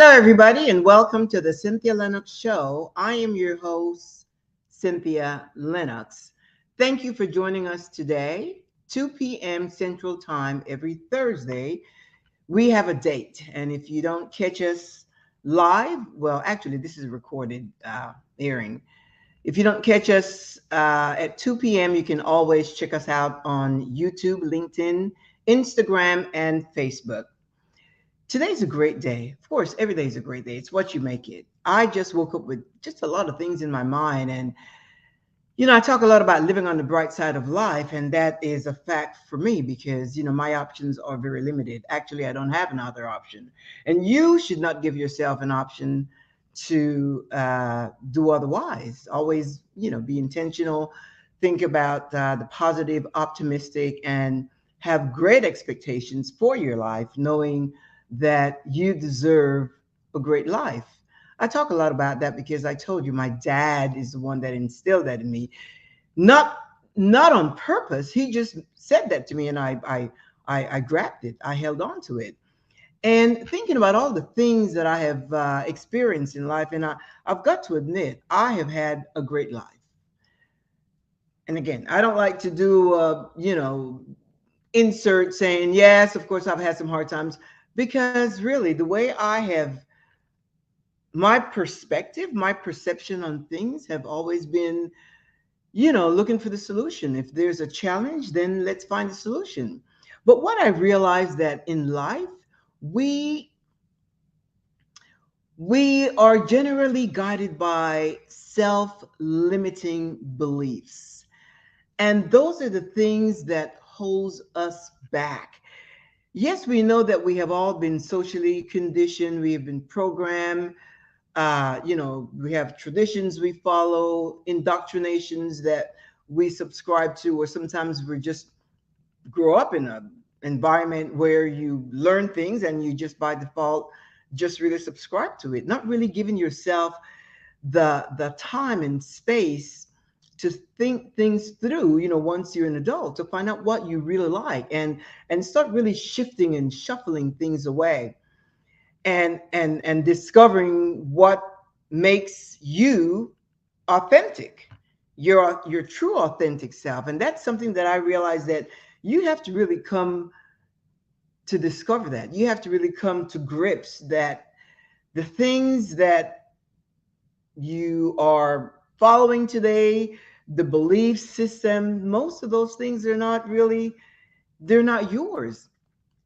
Hello, everybody, and welcome to the Cynthia Linox Show. I am your host, Cynthia Linox. Thank you for joining us today, 2 p.m. Central Time every Thursday. We have a date, and if you don't catch us live, well, actually, this is a recorded airing. If you don't catch us at 2 p.m., you can always check us out on YouTube, LinkedIn, Instagram, and Facebook. Today's a great day. Of course, every day is a great day. It's what you make it. I just woke up with just a lot of things in my mind. And, I talk a lot about living on the bright side of life. And that is a fact for me because, my options are very limited. Actually, I don't have another option. And you should not give yourself an option to do otherwise. Always, be intentional, think about the positive, optimistic, and have great expectations for your life, knowing that you deserve a great life. I talk a lot about that because I told you my dad is the one that instilled that in me. Not not on purpose. He just said that to me and I grabbed it. I held on to it. And thinking about all the things that I have experienced in life, and I've got to admit, I have had a great life. And again, I don't like to do, insert saying, yes, of course, I've had some hard times, because really the way I have my perspective, my perception on things have always been, looking for the solution. If there's a challenge, then let's find a solution. But what I realized that in life, we we are generally guided by self-limiting beliefs. And those are the things that holds us back. Yes, we know that we have all been socially conditioned, we have been programmed. We have traditions we follow, indoctrinations that we subscribe to, or sometimes we just grow up in a environment where you learn things and you just by default just really subscribe to it, not really giving yourself the time and space to think things through, once you're an adult, to find out what you really like and start really shifting and shuffling things away and discovering what makes you authentic, your true authentic self. And that's something that I realized that you have to really come to discover. That you have to really come to grips that the things that you are following today, the belief system, most of those things are not really, they're not yours.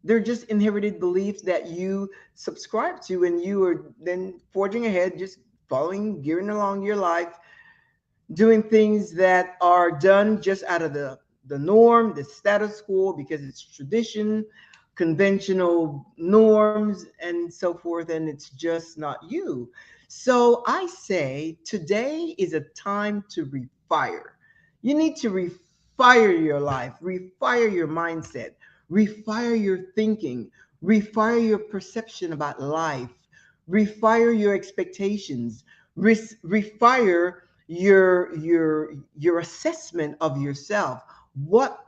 They're just inherited beliefs that you subscribe to, and you are then forging ahead, just following, gearing along your life, doing things that are done just out of the norm, the status quo, because it's tradition, conventional norms, and so forth, and it's just not you. So I say today is a time to refire. You need to refire your life, refire your mindset, refire your thinking, refire your perception about life, refire your expectations, refire your assessment of yourself. What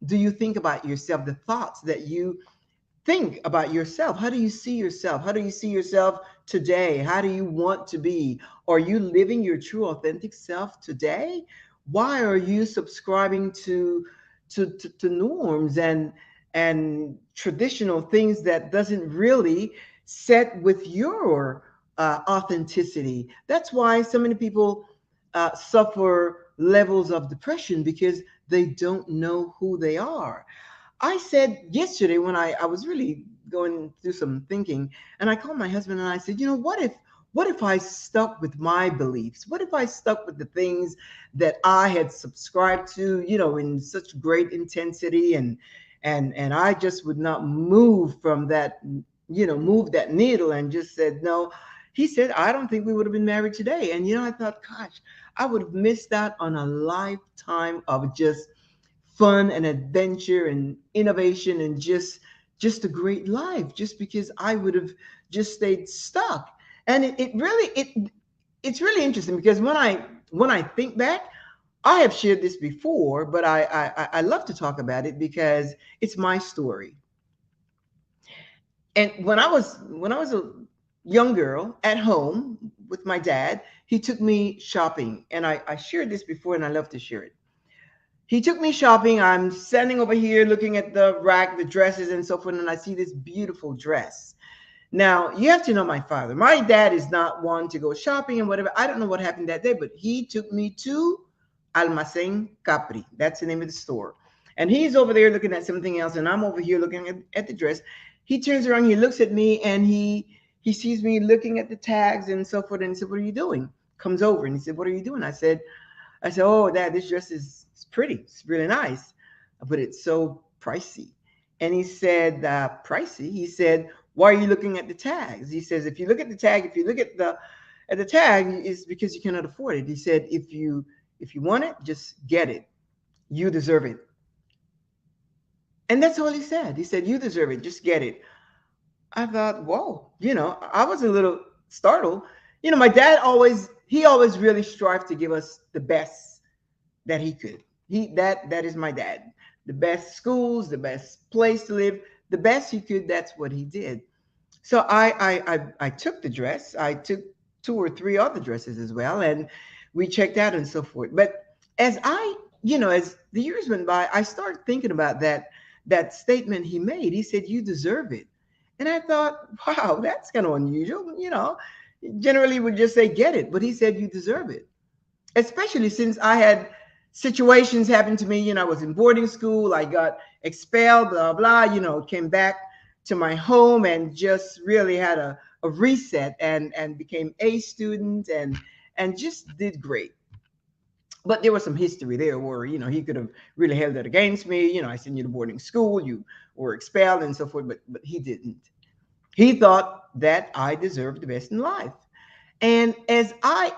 do you think about yourself? The thoughts that you think about yourself. How do you see yourself? How do you see yourself today? How do you want to be? Are you living your true authentic self today? Why are you subscribing to norms and traditional things that doesn't really set with your authenticity? That's why so many people suffer levels of depression, because they don't know who they are. I said yesterday, when I was really going through some thinking, and I called my husband and I said, what if I stuck with my beliefs? What if I stuck with the things that I had subscribed to, in such great intensity, and I just would not move from that, move that needle, and just said no. He said, I don't think we would have been married today. And I thought, gosh, I would have missed out on a lifetime of just fun and adventure and innovation, and just a great life, just because I would have just stayed stuck. And it's really interesting, because when I think back, I have shared this before, but I love to talk about it because it's my story. And when I was a young girl at home with my dad. He took me shopping, and I shared this before, and I love to share it. He took me shopping. I'm standing over here looking at the rack, the dresses, and so forth, and I see this beautiful dress. Now, you have to know my father. My dad is not one to go shopping and whatever. I don't know what happened that day, but he took me to Almacén Capri. That's the name of the store. And he's over there looking at something else, and I'm over here looking at the dress. He turns around, he looks at me, and he sees me looking at the tags and so forth, and he said, "What are you doing?" Comes over and he said, "What are you doing?" I said, "Oh, Dad, this dress is pretty. It's really nice, but it's so pricey." And he said, "Pricey?" He said, "Why are you looking at the tags?" He says, "If you look at the tag, if you look at the tag, it's because you cannot afford it." He said, "If you want it, just get it. You deserve it." And that's all he said. He said, "You deserve it. Just get it." I thought, whoa, I was a little startled. My dad he always really strived to give us the best that he could. That is my dad. The best schools, the best place to live, the best he could. That's what he did. So I took the dress. I took two or three other dresses as well, and we checked out and so forth. But as as the years went by, I started thinking about that statement he made. He said, "You deserve it," and I thought, wow, that's kind of unusual. Generally would just say, "Get it," but he said, "You deserve it." Especially since I had situations happen to me. I was in boarding school, I got expelled, blah, blah, came back to my home and just really had a reset and became a student and just did great. But there was some history there where, he could have really held that against me. I sent you to boarding school, you were expelled and so forth, but he didn't. He thought that I deserved the best in life. And as I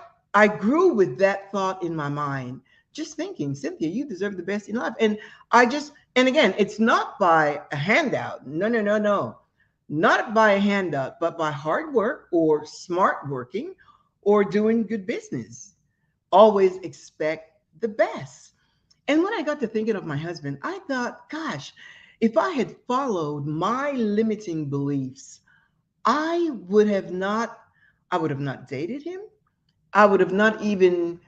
grew with that thought in my mind, just thinking, Cynthia, you deserve the best in life. And again, it's not by a handout. No, no, no, no. Not by a handout, but by hard work or smart working or doing good business. Always expect the best. And when I got to thinking of my husband, I thought, gosh, if I had followed my limiting beliefs, I would have not I would have not dated him. I would have not even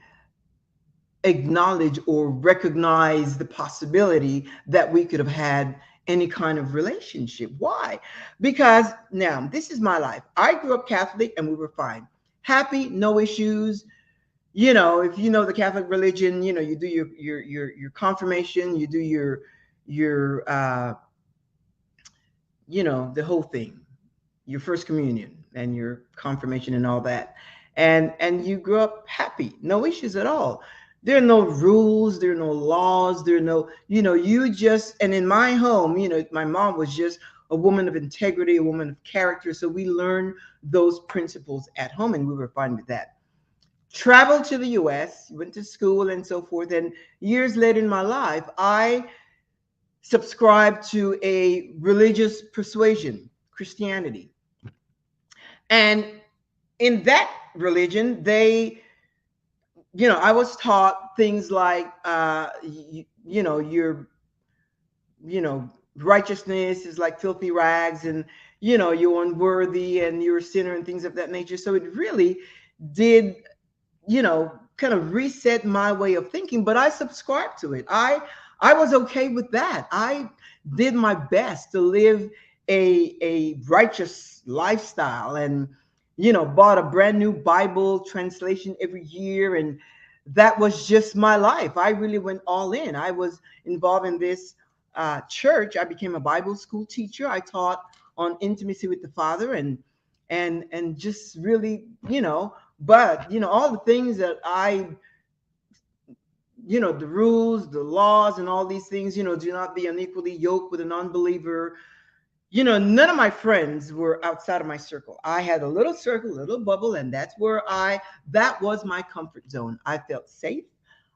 acknowledged or recognized the possibility that we could have had any kind of relationship. Why? Because now this is my life. I grew up Catholic and we were fine. Happy, no issues. If you know the Catholic religion, you do your confirmation, you do your the whole thing, your first communion and your confirmation and all that, and you grew up happy, no issues at all. There are no rules, there are no laws, there are no, you just, and in my home, my mom was just a woman of integrity, a woman of character, so we learned those principles at home and we were fine with that. Traveled to the US, went to school and so forth, and years later in my life I subscribed to a religious persuasion, Christianity. And in that religion, I was taught things like, your, righteousness is like filthy rags, and, you're unworthy and you're a sinner and things of that nature. So it really did, kind of reset my way of thinking, but I subscribed to it. I was okay with that. I did my best to live a righteous lifestyle and, bought a brand new Bible translation every year. And that was just my life. I really went all in. I was involved in this church. I became a Bible school teacher. I taught on intimacy with the Father and just really, but, all the things that the rules, the laws, and all these things, do not be unequally yoked with an unbeliever. None of my friends were outside of my circle. I had a little circle, a little bubble, and that was my comfort zone. I felt safe.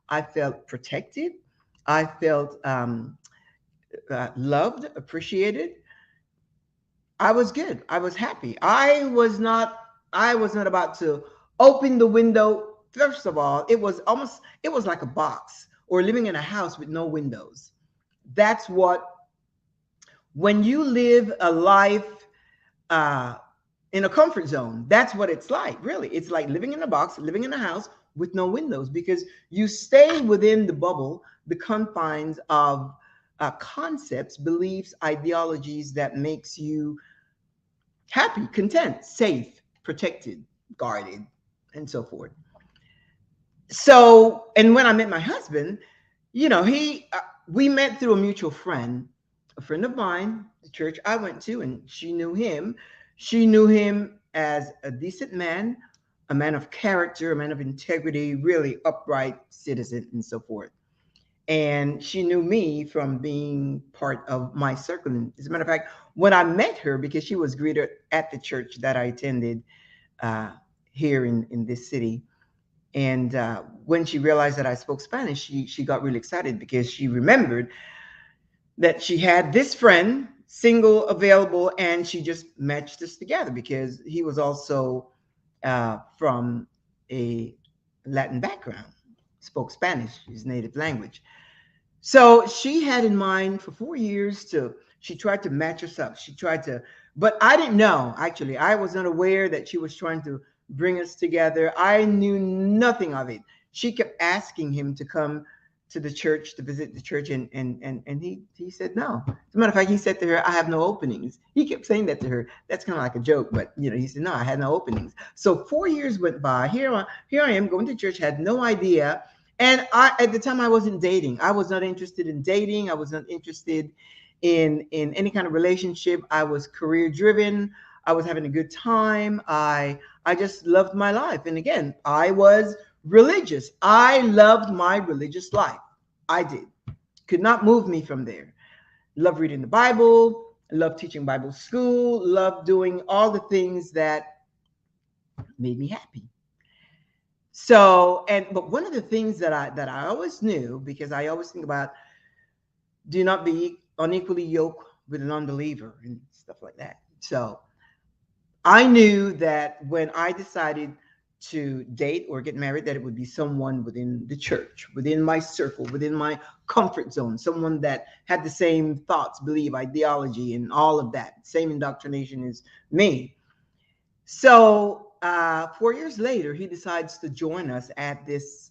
I felt protected. I felt loved, appreciated. I was good. I was happy. I was not about to open the window. First of all, it was like a box or living in a house with no windows. That's what, when you live a life uh, in a comfort zone. That's what it's like, really. It's like living in a box, living in a house with no windows, because you stay within the bubble, the confines of concepts, beliefs, ideologies that makes you happy, content, safe, protected, guarded, and so forth. So, and when I met my husband, we met through a mutual friend, a friend of mine, the church I went to, and she knew him. She knew him as a decent man, a man of character, a man of integrity, really upright citizen, and so forth. And she knew me from being part of my circle. And as a matter of fact, when I met her, because she was greeted at the church that I attended uh, here in this city, and when she realized that I spoke Spanish, she got really excited because she remembered that she had this friend, single, available, and she just matched us together because he was also from a Latin background, spoke Spanish, his native language. So she had in mind for 4 years she tried to match us up. She tried to, but I didn't know, actually. I was not aware that she was trying to bring us together. I knew nothing of it. She kept asking him to come to the church, to visit the church, and he said no. As a matter of fact, he said to her, I have no openings. He kept saying that to her. That's kind of like a joke, but he said, no, I had no openings. So 4 years went by. Here I am going to church, had no idea. And at the time, I wasn't dating. I was not interested in dating. I was not interested in any kind of relationship. I was career driven. I was having a good time. I just loved my life. And again, I was religious. I loved my religious life. I did. Could not move me from there. Love reading the Bible. Love teaching Bible school. Love doing all the things that made me happy. So, but one of the things that I always knew, because I always think about, do not be unequally yoked with an unbeliever and stuff like that. So I knew that when I decided to date or get married, that it would be someone within the church, within my circle, within my comfort zone, someone that had the same thoughts, belief, ideology, and all of that, same indoctrination as me. So 4 years later, he decides to join us at this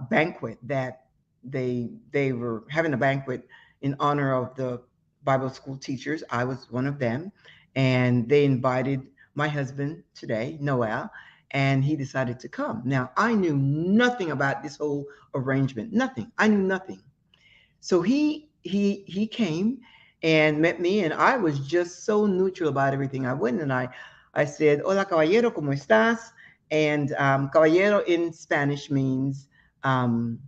banquet that they were having a banquet in honor of the Bible school teachers. I was one of them, and they invited my husband today, Noel, and he decided to come. Now, I knew nothing about this whole arrangement, nothing. I knew nothing. So he came and met me, and I was just so neutral about everything. I went and I said, "Hola, caballero, ¿cómo estás?" And caballero in Spanish means, in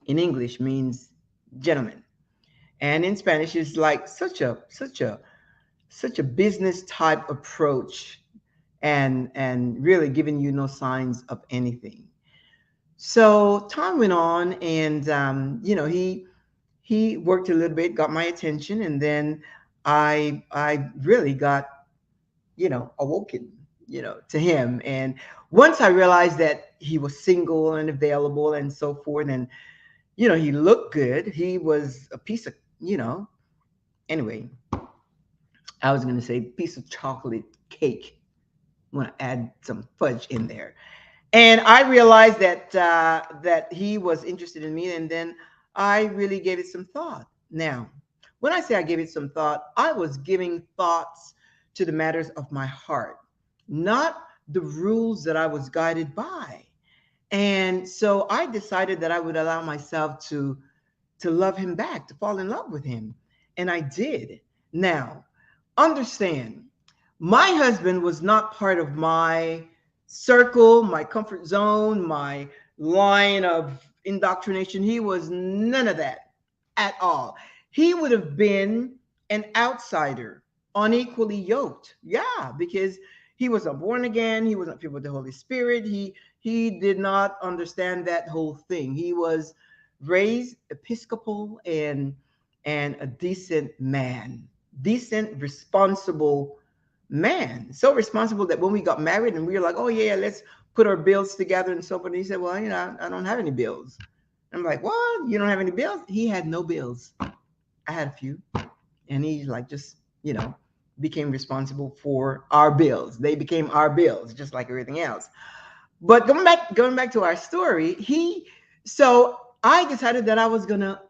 English means gentleman, and in Spanish is like such a business type approach, and really giving you no signs of anything. So time went on, and he worked a little bit, got my attention, and then I really got awoken to him. And once I realized that he was single and available and so forth, and he looked good, he was a piece of anyway, I was going to say piece of chocolate cake. I'm going to add some fudge in there. And I realized that he was interested in me, and then I really gave it some thought. Now, when I say I gave it some thought, I was giving thoughts to the matters of my heart, not the rules that I was guided by. And so I decided that I would allow myself to love him back, to fall in love with him, and I did. Now, understand, my husband was not part of my circle, my comfort zone, my line of indoctrination. He was none of that at all. He would have been an outsider, unequally yoked. Yeah, because he wasn't born again. He wasn't filled with the Holy Spirit. He did not understand that whole thing. He was raised Episcopal and a decent man, decent, responsible man. So responsible that when we got married and we were like, oh yeah, let's put our bills together and so forth. And he said, well, I don't have any bills. I'm like, what? You don't have any bills? He had no bills. I had a few. And he's like, just, became responsible for our bills. They became our bills, just like everything else. But going back to our story, so I decided that I was gonna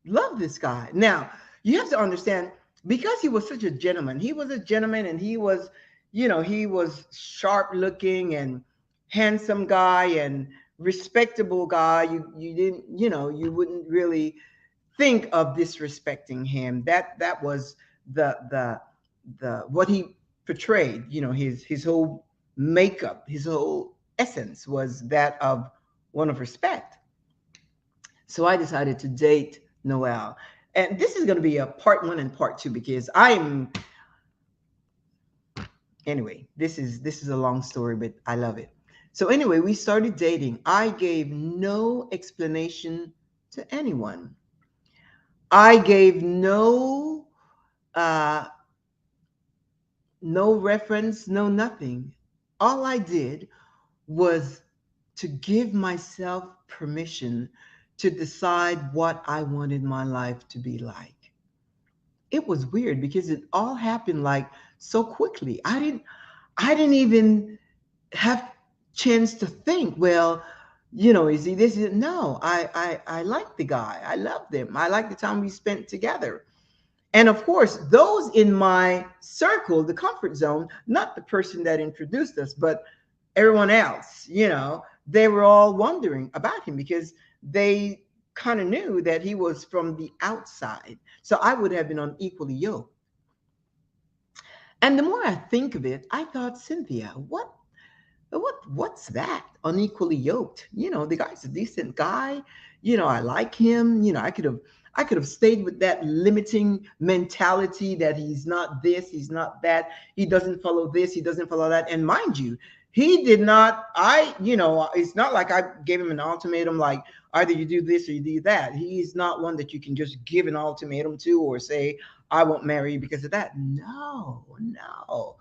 love this guy. Now, you have to understand, because he was such a gentleman, he was a gentleman and he was, he was sharp looking and handsome guy and respectable guy. You didn't, you wouldn't really think of disrespecting him. That was the what he portrayed. His whole makeup, his whole essence was that of one of respect. So I decided to date Noel. And this is going to be a part one and part two, because anyway, this is a long story, but I love it. So anyway, we started dating. I gave no explanation to anyone. I gave uh no reference, no nothing. All I did was to give myself permission to decide what I wanted my life to be like. It was weird because it all happened like so quickly. I didn't even have chance to think, well, is he this? No, I like the guy. I loved him. I like the time we spent together. And of course, those in my circle, the comfort zone, not the person that introduced us, but everyone else, they were all wondering about him because they kind of knew that he was from the outside. So I would have been unequally yoked. And the more I think of it, I thought, Cynthia, what's that? Unequally yoked. The guy's a decent guy. I like him. I could have stayed with that limiting mentality that he's not this, he's not that, he doesn't follow this, he doesn't follow that. And mind you, he did not, it's not like I gave him an ultimatum like either you do this or you do that. He's not one that you can just give an ultimatum to or say, I won't marry you because of that. No, no.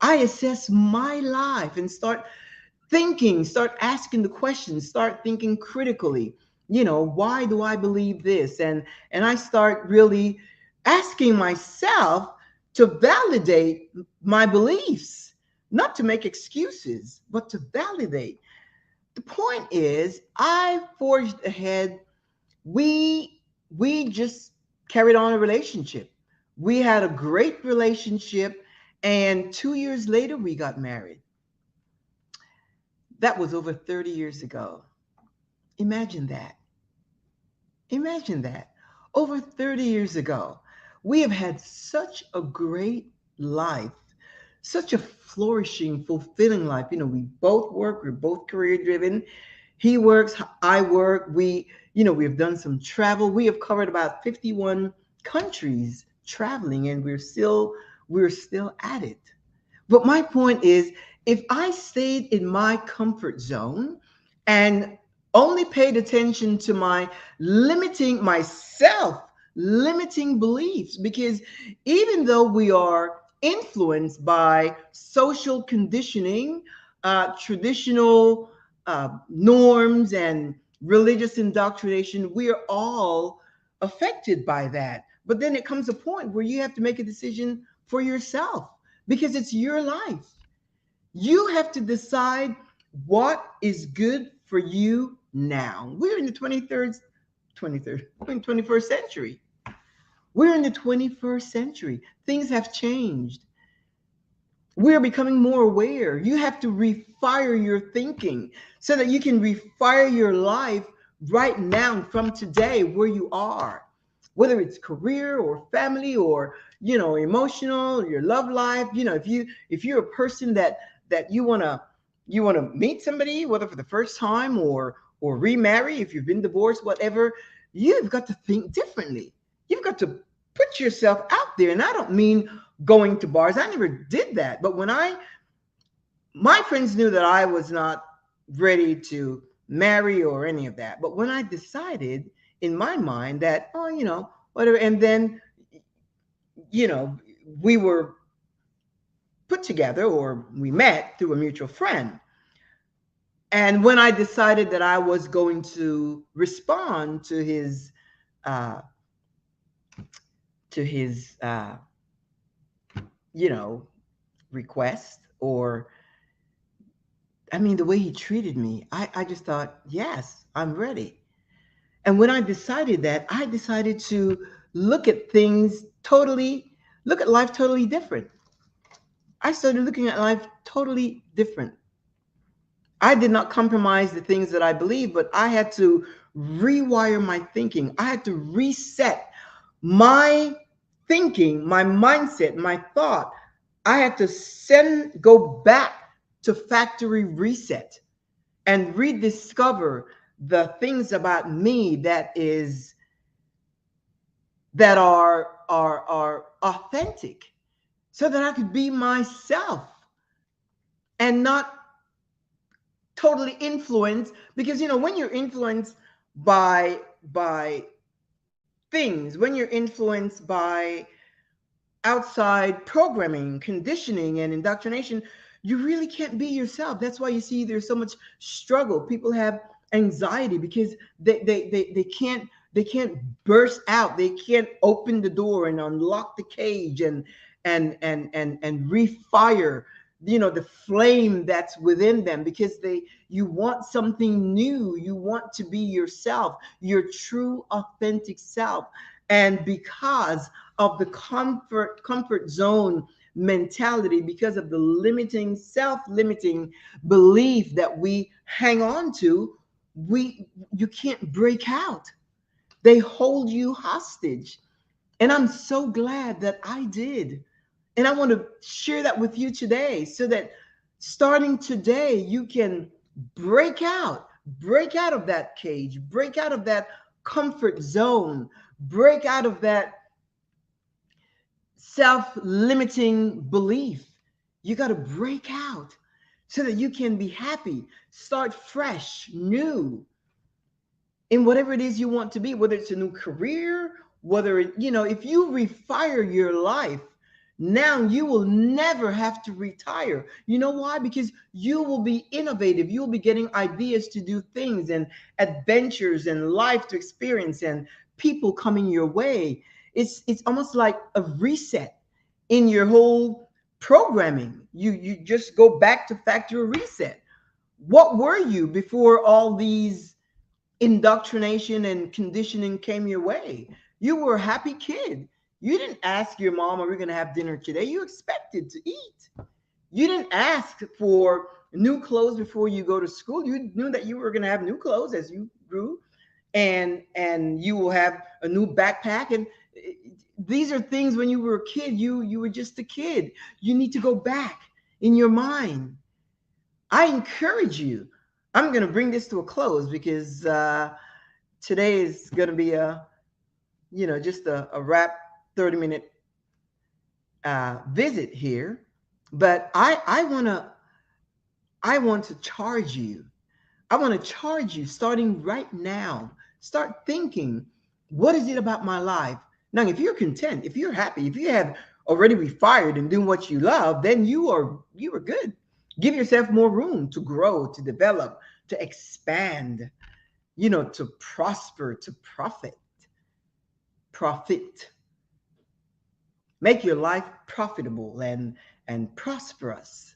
I assess my life and start asking the questions, start thinking critically. Why do I believe this? And I start really asking myself to validate my beliefs, not to make excuses, but to validate. The point is, I forged ahead. We just carried on a relationship. We had a great relationship, and 2 years later we got married. That was over 30 years ago. Imagine that. Imagine that. Over 30 years ago, we have had such a great life, such a flourishing, fulfilling life. We both work, we're both career driven. He works, I work. We've done some travel. We have covered about 51 countries traveling, and we're still at it. But my point is, if I stayed in my comfort zone and only paid attention to myself limiting beliefs, because even though we are influenced by social conditioning, traditional norms, and religious indoctrination, we are all affected by that. But then it comes a point where you have to make a decision for yourself, because it's your life. You have to decide what is good for you now. We're in the 21st century. We're in the 21st century. Things have changed. We're becoming more aware. You have to refire your thinking so that you can refire your life right now from today where you are, whether it's career or family or emotional, your love life. If you're a person that you want to meet somebody, whether for the first time or remarry, if you've been divorced, whatever, you've got to think differently. You've got to put yourself out there. And I don't mean going to bars. I never did that. But my friends knew that I was not ready to marry or any of that. But when I decided in my mind that, whatever, and then, we were put together, or we met through a mutual friend. And when I decided that I was going to respond to his uh, you know, request, or I mean, the way he treated me, I just thought, yes, I'm ready. And when I decided that, I decided to look at things totally, look at life totally different. I started looking at life totally different. I did not compromise the things that I believe, but I had to rewire my thinking. I had to reset my thinking, my mindset, my thought. I had to go back to factory reset and rediscover the things about me that are authentic, so that I could be myself and not totally influenced. Because when you're influenced by things, when you're influenced by outside programming, conditioning, and indoctrination, you really can't be yourself. That's why you see there's so much struggle. People have anxiety because they can't burst out. They can't open the door and unlock the cage and refire the flame that's within them, because you want something new. You want to be yourself, your true authentic self. And because of the comfort zone mentality, because of the limiting, self-limiting belief that we hang on to, you can't break out. They hold you hostage. And I'm so glad that I did. And I want to share that with you today, so that starting today, you can break out of that cage, break out of that comfort zone, break out of that self-limiting belief. You got to break out so that you can be happy, start fresh, new, in whatever it is you want to be, whether it's a new career, if you refire your life, now you will never have to retire. You know why? Because you will be innovative. You'll be getting ideas to do things, and adventures, and life to experience, and people coming your way. It's almost like a reset in your whole programming. You just go back to factory reset. What were you before all these indoctrination and conditioning came your way? You were a happy kid. You didn't ask your mom, are we going to have dinner today? You expected to eat. You didn't ask for new clothes before you go to school. You knew that you were going to have new clothes as you grew, and you will have a new backpack. And these are things, when you were a kid, you were just a kid. You need to go back in your mind. I encourage you. I'm going to bring this to a close, because today is going to be just a wrap 30-minute visit here. But I want to charge you. I want to charge you, starting right now. Start thinking, what is it about my life? Now, if you're content, if you're happy, if you have already refired and doing what you love, then you are good. Give yourself more room to grow, to develop, to expand, to prosper, to profit. Make your life profitable and prosperous.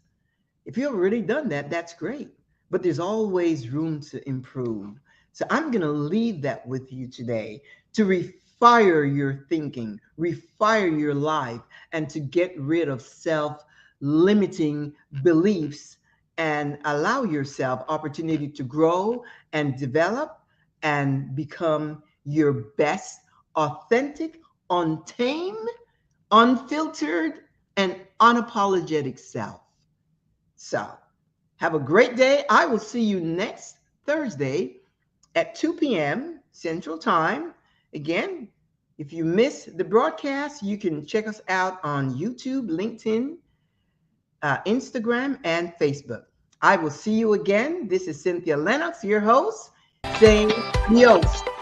If you've already done that, that's great. But there's always room to improve. So I'm going to leave that with you today, to refire your thinking, refire your life, and to get rid of self-limiting beliefs, and allow yourself opportunity to grow and develop and become your best, authentic, untamed, unfiltered, and unapologetic self. So, have a great day. I will see you next Thursday at 2 p.m. Central Time. Again, if you miss the broadcast, you can check us out on YouTube, LinkedIn, Instagram, and Facebook. I will see you again. This is Cynthia Linox, your host, saying adios.